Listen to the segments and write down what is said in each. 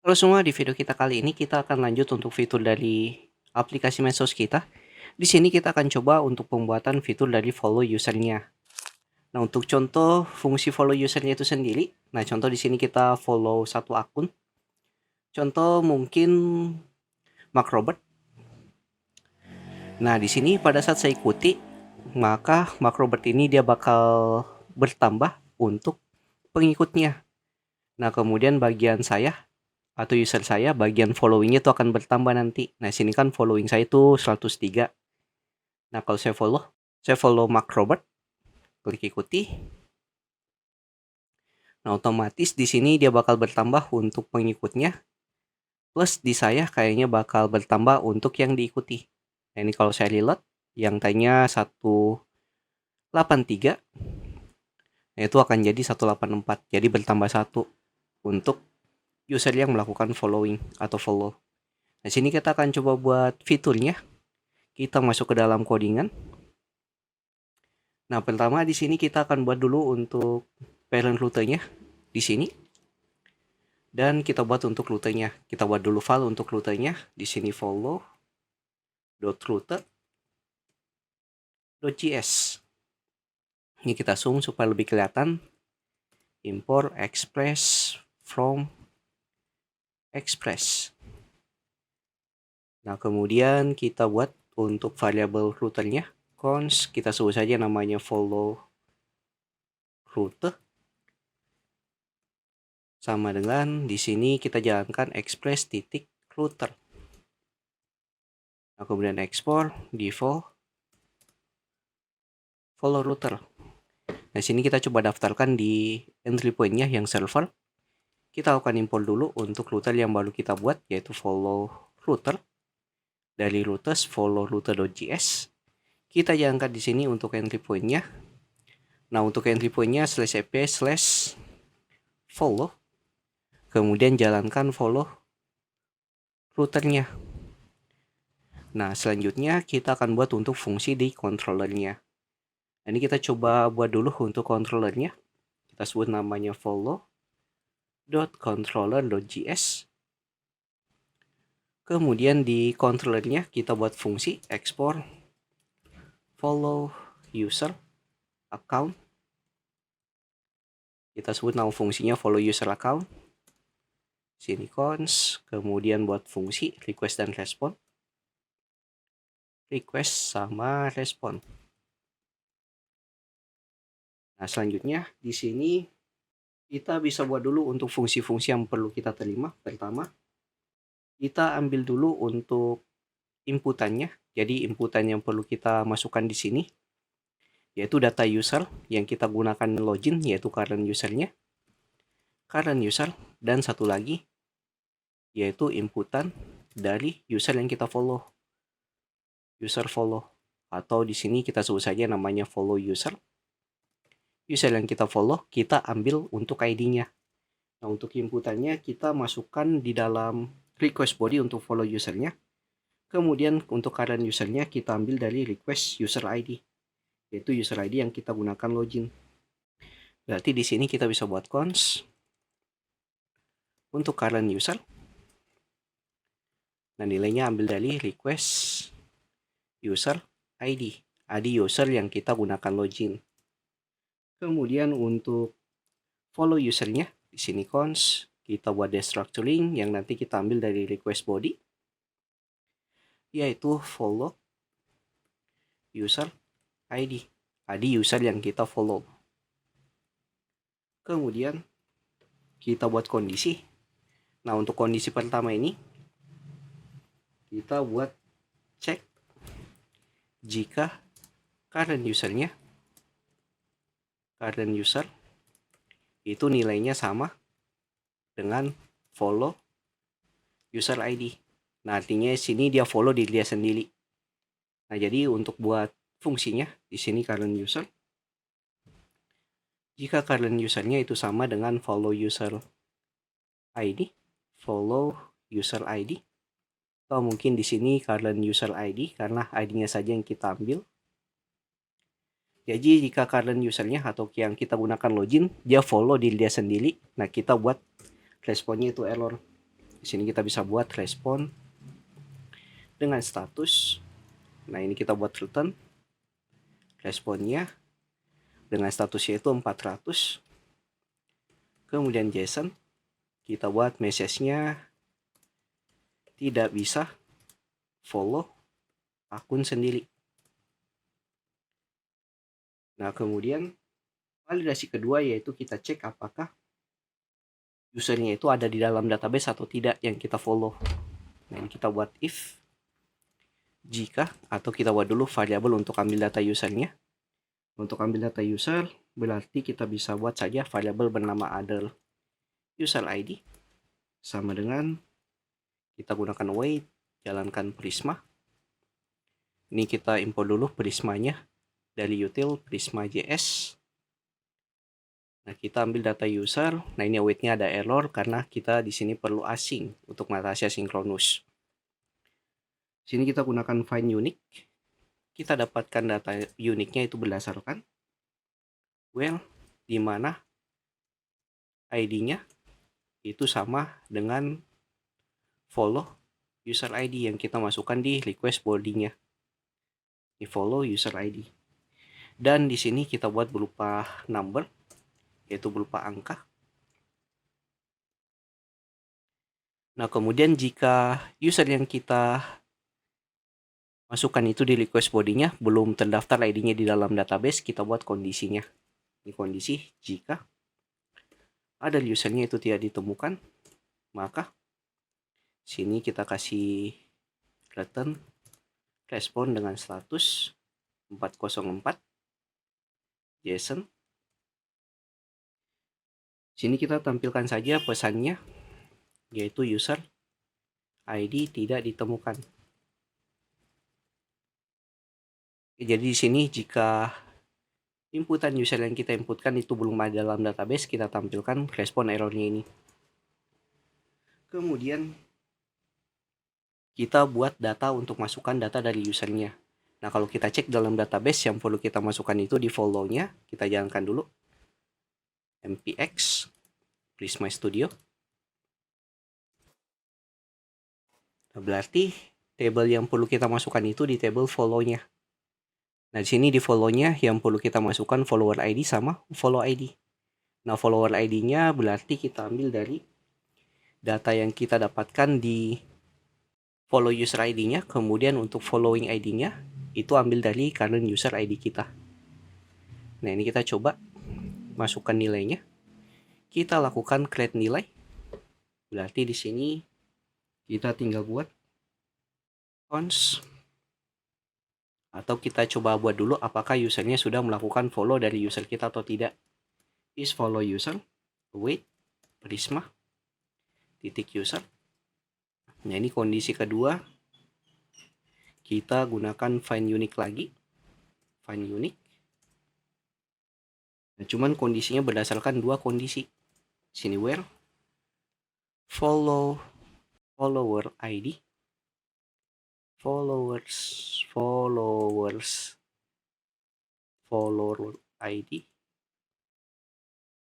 Halo semua, di video kita kali ini kita akan lanjut untuk fitur dari aplikasi medsos kita. Di sini kita akan coba untuk pembuatan fitur dari follow usernya. Nah, untuk contoh fungsi follow usernya itu sendiri. Nah, contoh di sini kita follow satu akun. Contoh mungkin Mark Robert. Nah, di sini pada saat saya ikuti, maka Mark Robert ini dia bakal bertambah untuk pengikutnya. Nah, kemudian bagian saya atau user saya bagian followingnya itu akan bertambah nanti. Nah, sini kan following saya itu 103. Nah, kalau saya follow Mark Robert, klik ikuti. Nah, otomatis di sini dia bakal bertambah untuk pengikutnya, plus di saya kayaknya bakal bertambah untuk yang diikuti. Nah, ini kalau saya reload, yang tadinya 183, nah itu akan jadi 184. Jadi bertambah 1 untuk user yang melakukan following atau follow. Nah, sini kita akan coba buat fiturnya. Kita masuk ke dalam codingan. Nah, pertama di sini kita akan buat dulu untuk parent rutenya di sini. Dan kita buat untuk rutenya. Kita buat dulu file untuk rutenya. Di sini follow.rute.js. Ini kita zoom supaya lebih kelihatan. Import express from express. Nah, kemudian kita buat untuk variabel routernya. Const, kita sebut saja namanya follow route. Sama dengan di sini kita jalankan express titik router. Nah, kemudian export default follow router. Nah, sini kita coba daftarkan di entry point-nya yang server. Kita akan import dulu untuk router yang baru kita buat, yaitu follow router. Dari routers follow router.js. Kita jalankan di sini untuk entry point-nya. Nah, untuk entry point-nya /fp/follow. Kemudian jalankan follow routernya. Nah, selanjutnya kita akan buat untuk fungsi di controllernya. Nah, ini kita coba buat dulu untuk controllernya. Kita sebut namanya follow.controller.js. Kemudian di controllernya kita buat fungsi export follow user account. Kita sebut nama fungsinya follow user account. Sini const, kemudian buat fungsi request dan respon. Request sama respon. Nah, selanjutnya di sini kita bisa buat dulu untuk fungsi-fungsi yang perlu kita terima. Pertama, kita ambil dulu untuk inputannya. Jadi inputan yang perlu kita masukkan di sini yaitu data user yang kita gunakan login, yaitu current usernya, current user, dan satu lagi yaitu inputan dari user yang kita follow, user follow, atau di sini kita sebut saja namanya follow user. User yang kita follow kita ambil untuk ID-nya. Nah, untuk inputannya kita masukkan di dalam request body untuk follow usernya. Kemudian untuk current usernya kita ambil dari request user ID, yaitu user ID yang kita gunakan login. Berarti di sini kita bisa buat const untuk current user. Nah, nilainya ambil dari request user ID, ID user yang kita gunakan login. Kemudian untuk follow usernya, di sini const kita buat destructuring yang nanti kita ambil dari request body, yaitu follow user ID, ID user yang kita follow. Kemudian kita buat kondisi. Nah, untuk kondisi pertama ini kita buat cek jika current user itu nilainya sama dengan follow user ID. Nah, artinya sini dia follow diri dia sendiri. Nah, jadi untuk buat fungsinya di sini current user, jika current usernya itu sama dengan follow user ID, atau mungkin di sini current user ID karena ID-nya saja yang kita ambil. Jadi jika current usernya atau yang kita gunakan login dia follow diri dia sendiri, nah kita buat responnya itu error. Di sini kita bisa buat respon dengan status. Nah, ini kita buat return responnya dengan statusnya itu 400. Kemudian JSON kita buat message-nya tidak bisa follow akun sendiri. Nah, kemudian validasi kedua yaitu kita cek apakah usernya itu ada di dalam database atau tidak yang kita follow. Nah, ini kita buat if jika, atau kita buat dulu variabel untuk ambil data usernya. Untuk ambil data user berarti kita bisa buat saja variabel bernama other user ID sama dengan kita gunakan wait, jalankan Prisma. Ini kita import dulu Prismanya dari util Prisma.js. Nah, kita ambil data user. Nah, ini await-nya ada error karena kita di sini perlu async untuk mengatasi asynchronous. Sini kita gunakan find unique. Kita dapatkan data uniknya itu berdasarkan di mana ID-nya itu sama dengan follow user ID yang kita masukkan di request body-nya. Di follow user ID. Dan di sini kita buat berupa number, yaitu berupa angka. Nah, kemudian jika user yang kita masukkan itu di request body-nya belum terdaftar ID-nya di dalam database, kita buat kondisinya. Ini kondisi jika ada usernya itu tidak ditemukan, maka sini kita kasih return respon dengan status 404 JSON. Sini kita tampilkan saja pesannya, yaitu user ID tidak ditemukan. Jadi di sini jika inputan user yang kita inputkan itu belum ada dalam database, kita tampilkan respon errornya ini. Kemudian kita buat data untuk masukkan data dari usernya. Nah, kalau kita cek dalam database yang perlu kita masukkan itu di follow-nya, kita jalankan dulu npx Prisma Studio. Nah, berarti table yang perlu kita masukkan itu di table follow-nya. Nah, di sini di follow-nya yang perlu kita masukkan follower ID sama follow ID. Nah, follower ID-nya berarti kita ambil dari data yang kita dapatkan di follow user ID-nya, kemudian untuk following ID-nya itu ambil dari current user ID kita. Nah, ini kita coba masukkan nilainya. Kita lakukan create nilai. Berarti di sini kita tinggal buat const, atau kita coba buat dulu apakah usernya sudah melakukan follow dari user kita atau tidak. Is follow user await Prisma titik user. Nah, ini kondisi kedua. Kita gunakan find unique lagi. Find unique. Nah, cuman kondisinya berdasarkan dua kondisi. Sini where follower ID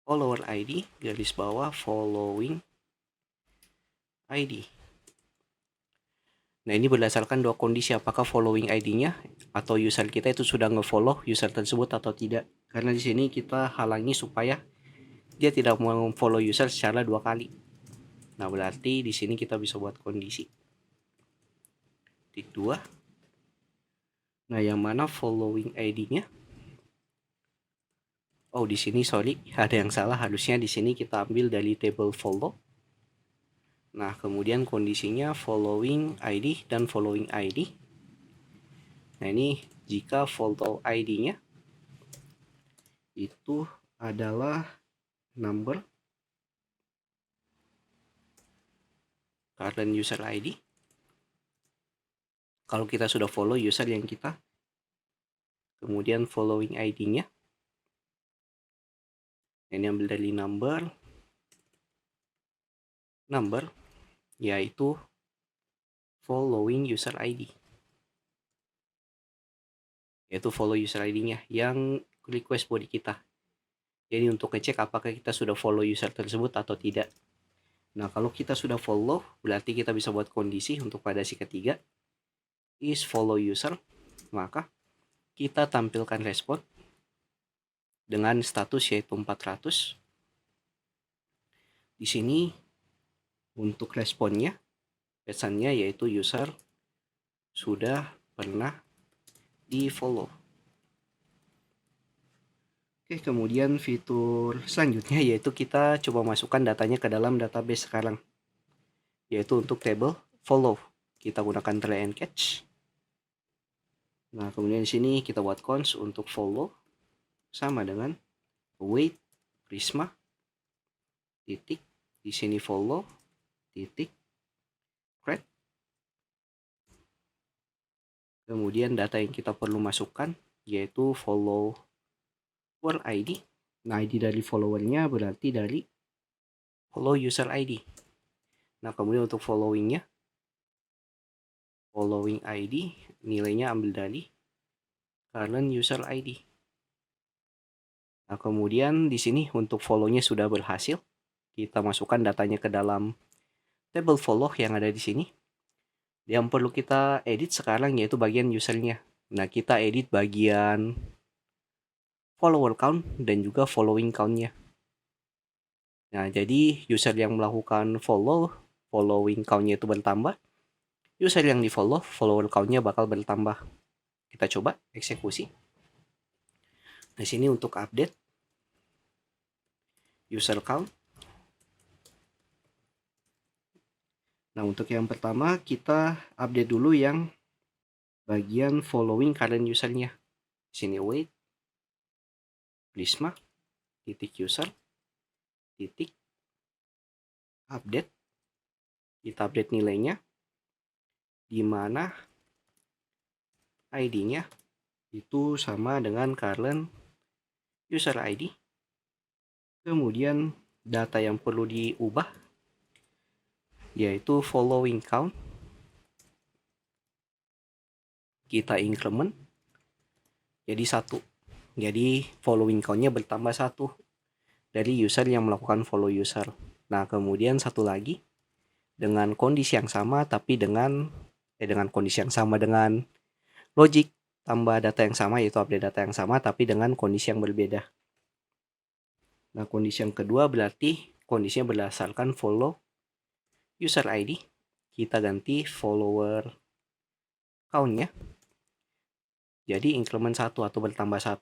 follower ID garis bawah following ID. Nah, ini berdasarkan dua kondisi, apakah following ID-nya atau user kita itu sudah nge-follow user tersebut atau tidak. Karena di sini kita halangi supaya dia tidak mau follow user secara dua kali. Nah, berarti di sini kita bisa buat kondisi titik 2. Nah, yang mana following ID-nya? Oh, di sini sorry, ada yang salah. Harusnya di sini kita ambil dari table follow. Nah, kemudian kondisinya following ID dan following ID. Nah, ini jika follow ID-nya itu adalah number current user ID. Kalau kita sudah follow user yang kita, kemudian following ID-nya. Ini ambil dari number, yaitu following user ID. Yaitu follow user ID-nya yang request body kita. Jadi untuk ngecek apakah kita sudah follow user tersebut atau tidak. Nah, kalau kita sudah follow, berarti kita bisa buat kondisi untuk pada si ketiga is follow user, maka kita tampilkan respon dengan status yaitu 400. Di sini untuk responnya, pesannya yaitu user sudah pernah di follow. Oke, kemudian fitur selanjutnya yaitu kita coba masukkan datanya ke dalam database sekarang, yaitu untuk table follow. Kita gunakan try and catch. Nah, kemudian di sini kita buat cons untuk follow sama dengan await prisma titik, di sini follow titik create. Kemudian data yang kita perlu masukkan yaitu follower ID. Nah, ID dari followernya berarti dari follow user ID. Nah, kemudian untuk following ID nilainya ambil dari current user ID. Nah, kemudian di sini untuk follow-nya sudah berhasil. Kita masukkan datanya ke dalam table follow yang ada di sini. Yang perlu kita edit sekarang yaitu bagian usernya. Nah, kita edit bagian follower count dan juga following count-nya. Nah, jadi user yang melakukan following count-nya itu bertambah. User yang di follow, follower count-nya bakal bertambah. Kita coba eksekusi. Di sini untuk update user count. Nah, untuk yang pertama kita update dulu yang bagian following current usernya. Di sini wait prisma titik user titik update. Kita update nilainya di mana ID-nya itu sama dengan current user ID. Kemudian data yang perlu diubah yaitu following count. Kita increment jadi 1. Jadi following count-nya bertambah 1 dari user yang melakukan follow user. Nah, kemudian satu lagi dengan kondisi yang sama tapi dengan kondisi yang sama dengan logic tambah data yang sama yaitu update data yang sama tapi dengan kondisi yang berbeda. Nah, kondisi yang kedua berarti kondisinya berdasarkan follow user ID. Kita ganti follower count-nya jadi increment 1 atau bertambah 1.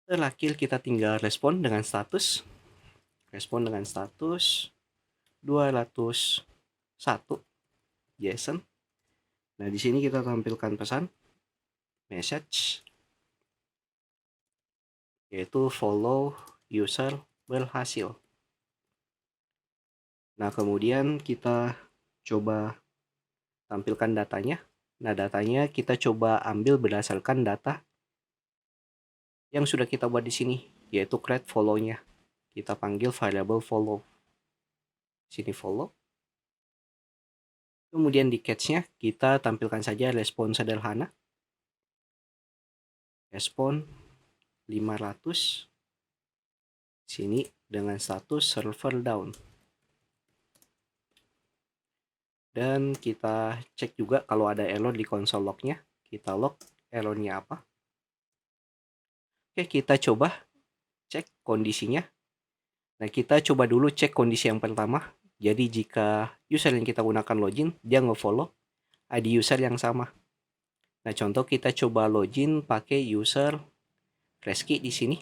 Terakhir kita tinggal respon dengan status. Respon dengan status 201 JSON. Nah, di sini kita tampilkan pesan message yaitu follow user berhasil. Nah, kemudian kita coba tampilkan datanya. Nah, datanya kita coba ambil berdasarkan data yang sudah kita buat di sini, yaitu create follow-nya. Kita panggil variable follow. Sini follow. Kemudian di catch-nya kita tampilkan saja respon sederhana. Respon 500. Sini dengan status server down. Dan kita cek juga kalau ada error di console log-nya. Kita log errornya apa. Oke, kita coba cek kondisinya. Nah, kita coba dulu cek kondisi yang pertama. Jadi jika user yang kita gunakan login, dia nge-follow ID user yang sama. Nah, contoh kita coba login pakai user Reski di sini,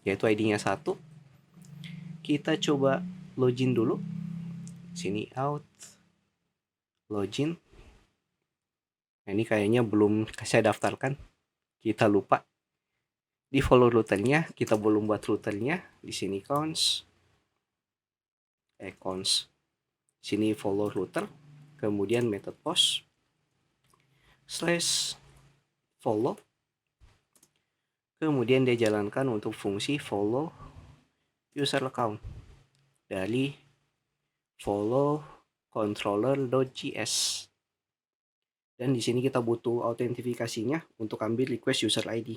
yaitu ID-nya 1. Kita coba login dulu. Sini out, login. Nah, ini kayaknya belum saya daftarkan. Kita lupa. Di follow routernya, kita belum buat routernya. Di sini cons. Sini follow router. Kemudian method post /follow. Kemudian dia jalankan untuk fungsi follow user account dari follow controller.js. Dan di sini kita butuh autentifikasinya untuk ambil request user ID.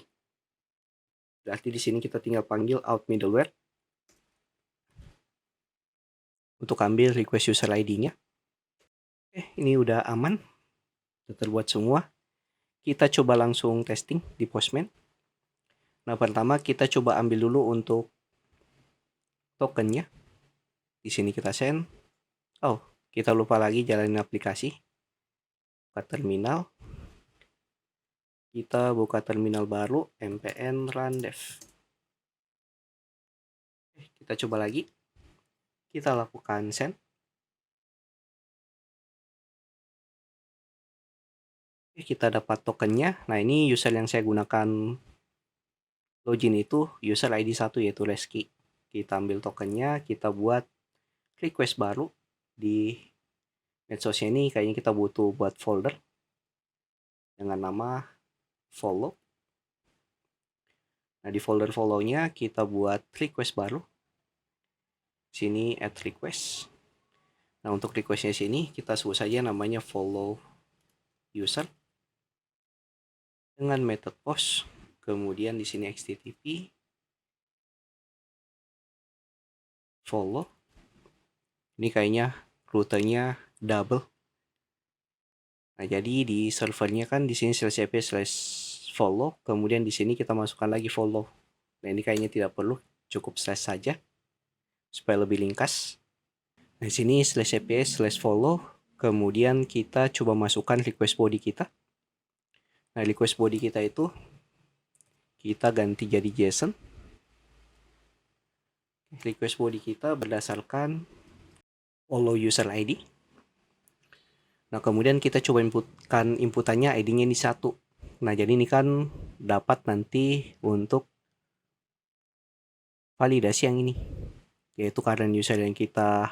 Berarti di sini kita tinggal panggil out middleware untuk ambil request user ID-nya. Ini udah aman, sudah terbuat semua. Kita coba langsung testing di Postman. Nah, pertama kita coba ambil dulu untuk tokennya. Di sini kita send. Oh, kita lupa lagi jalanin aplikasi. Buka terminal. Kita buka terminal baru, npm run dev. Kita coba lagi. Kita lakukan send. Kita dapat tokennya. Nah, ini user yang saya gunakan login itu user ID 1 yaitu Reski. Kita ambil tokennya, kita buat request baru di medsosnya ini. Kayaknya kita butuh buat folder dengan nama follow. Nah, di folder follow-nya kita buat request baru. Sini add request. Nah, untuk requestnya sini kita sebut saja namanya follow user dengan method post. Kemudian di sini http follow. Ini kayaknya rutenya double. Nah, jadi di servernya kan di sini /cp/follow, kemudian di sini kita masukkan lagi follow. Nah, ini kayaknya tidak perlu, cukup slash saja supaya lebih ringkas. Nah, di sini /cp/follow, kemudian kita coba masukkan request body kita. Nah, request body kita itu kita ganti jadi JSON. Request body kita berdasarkan follow user ID. Nah, kemudian kita coba inputannya ID-nya ini 1. Nah, jadi ini kan dapat nanti untuk validasi yang ini, yaitu karena user yang kita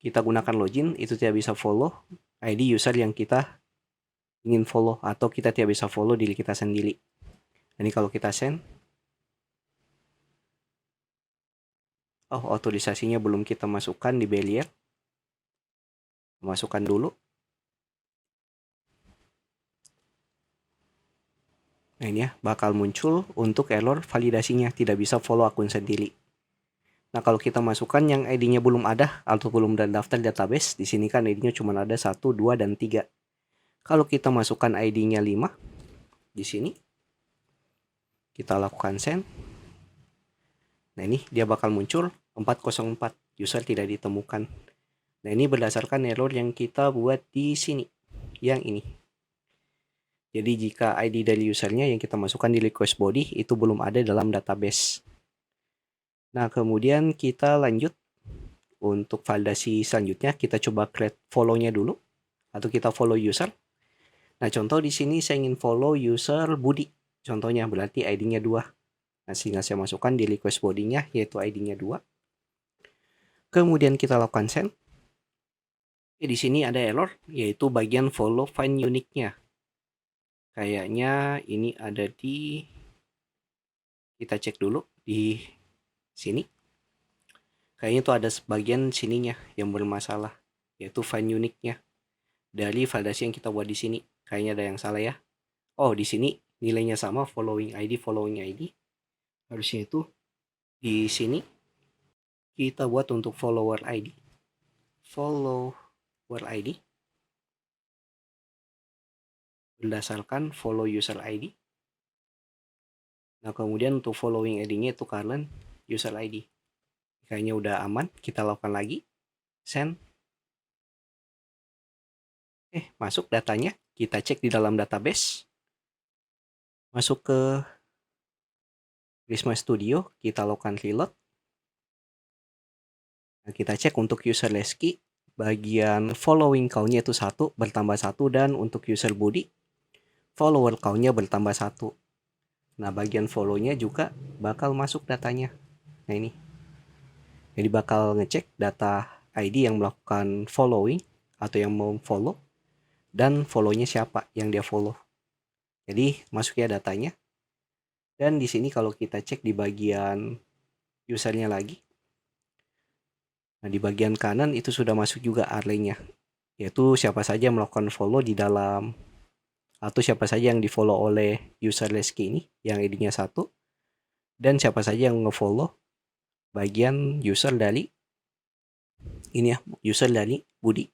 gunakan login itu tidak bisa follow ID user yang kita ingin follow, atau kita tidak bisa follow diri kita sendiri. Ini kalau kita send, otorisasinya belum kita masukkan di Belier. Masukkan dulu. Nah, ini ya, bakal muncul untuk error validasinya, tidak bisa follow akun sendiri. Nah, kalau kita masukkan yang ID-nya belum ada atau belum terdaftar database, di sini kan ID-nya cuma ada 1, 2, dan 3. Kalau kita masukkan ID-nya 5, di sini kita lakukan send. Nah, ini dia bakal muncul 404, user tidak ditemukan. Nah, ini berdasarkan error yang kita buat di sini, yang ini. Jadi jika ID dari usernya yang kita masukkan di request body itu belum ada dalam database. Nah, kemudian kita lanjut untuk validasi selanjutnya. Kita coba create follow-nya dulu, atau kita follow user. Nah, contoh di sini saya ingin follow user Budi. Contohnya berarti ID-nya 2. Nah, sehingga saya masukkan di request body-nya yaitu ID-nya 2. Kemudian kita lakukan send. Di sini ada error yaitu bagian follow find unique-nya. Kayaknya ini ada di, kita cek dulu di sini. Kayaknya itu ada sebagian sininya yang bermasalah, yaitu find unique-nya dari validasi yang kita buat di sini. Kayaknya ada yang salah ya. Oh, di sini nilainya sama, following ID. Harusnya itu di sini kita buat untuk follower ID. Follower ID berdasarkan follow user ID. Nah, kemudian untuk following ID-nya itu current user ID. Kayaknya udah aman, kita lakukan lagi send. Masuk datanya, kita cek di dalam database. Masuk ke Prisma Studio, kita lakukan reload. Nah, kita cek untuk user Reski, bagian following count-nya itu 1 bertambah 1, dan untuk user Budi follower count-nya bertambah 1. Nah, bagian follow-nya juga bakal masuk datanya. Nah, ini. Jadi bakal ngecek data ID yang melakukan following atau yang mau follow, dan follow-nya siapa yang dia follow. Jadi masuk ya datanya. Dan di sini kalau kita cek di bagian usernya lagi, nah di bagian kanan itu sudah masuk juga array-nya, yaitu siapa saja yang melakukan follow di dalam, atau siapa saja yang di follow oleh user Reski ini yang ID-nya 1, dan siapa saja yang nge-follow bagian user dari Ini ya, user dari Budi.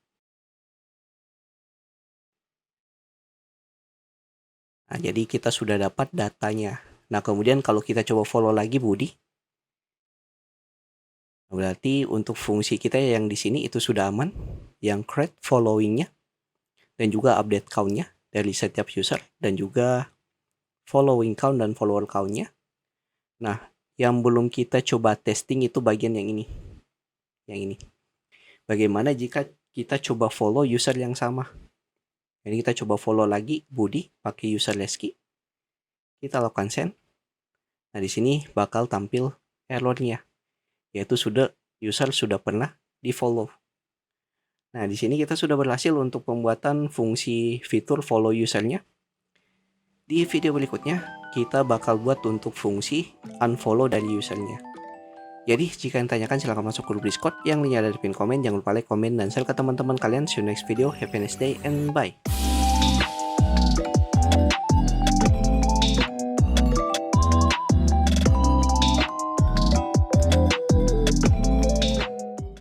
Nah, jadi kita sudah dapat datanya. Nah, kemudian kalau kita coba follow lagi Budi, berarti untuk fungsi kita yang di sini itu sudah aman, yang create followingnya, dan juga update count-nya dari setiap user, dan juga following count dan follower count-nya. Nah, yang belum kita coba testing itu bagian yang ini. Yang ini. Bagaimana jika kita coba follow user yang sama? Jadi kita coba follow lagi Budi pakai user Leski. Kita lakukan send. Nah, di sini bakal tampil errornya, yaitu user sudah pernah di-follow. Nah, di sini kita sudah berhasil untuk pembuatan fungsi fitur follow usernya. Di video berikutnya, kita bakal buat untuk fungsi unfollow dari usernya. Jadi, jika yang tanyakan silahkan masuk ke grup Discord yang linknya ada di pin komen. Jangan lupa like, komen, dan share ke teman-teman kalian. See you next video. Have a nice day and bye.